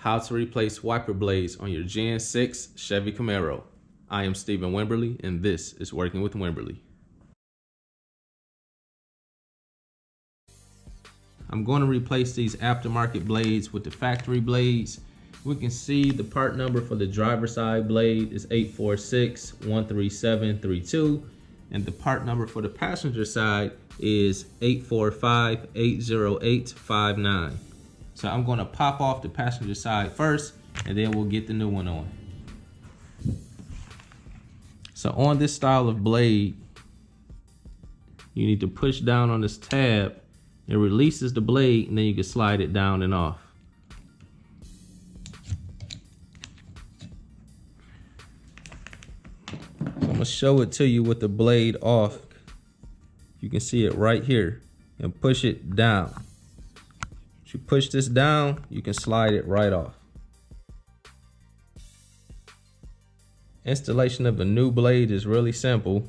how to replace wiper blades on your Gen 6 Chevy Camaro. I am Stephen Wimberley, and this is Working with Wimberley. I'm going to replace these aftermarket blades with the factory blades. We can see the part number for the driver's side blade is 846-13732, and the part number for the passenger side is 845-80859. So I'm going to pop off the passenger side first, and then we'll get the new one on. So on this style of blade, you need to push down on this tab. It releases the blade, and then you can slide it down and off. So I'm gonna show it to you with the blade off. You can see it right here, and push it down. If you push this down, you can slide it right off. Installation of a new blade is really simple.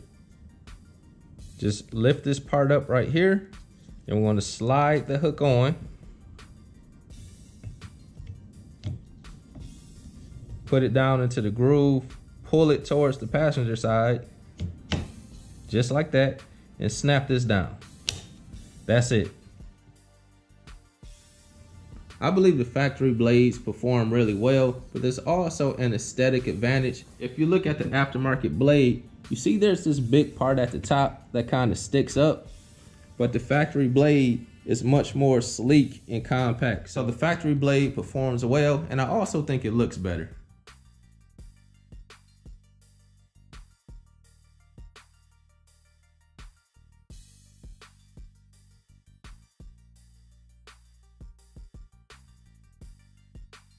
Just lift this part up right here, and we're going to slide the hook on. Put it down into the groove, pull it towards the passenger side, just like that, and snap this down. That's it. I believe the factory blades perform really well, but there's also an aesthetic advantage. If you look at the aftermarket blade, you see there's this big part at the top that kind of sticks up, but the factory blade is much more sleek and compact. So the factory blade performs well, and I also think it looks better.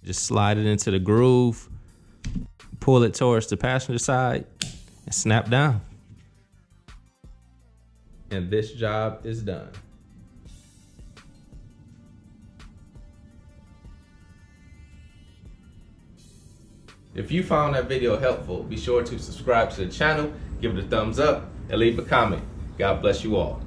Just slide it into the groove, pull it towards the passenger side, and snap down. And this job is done. If you found that video helpful, be sure to subscribe to the channel, give it a thumbs up, and leave a comment. God bless you all.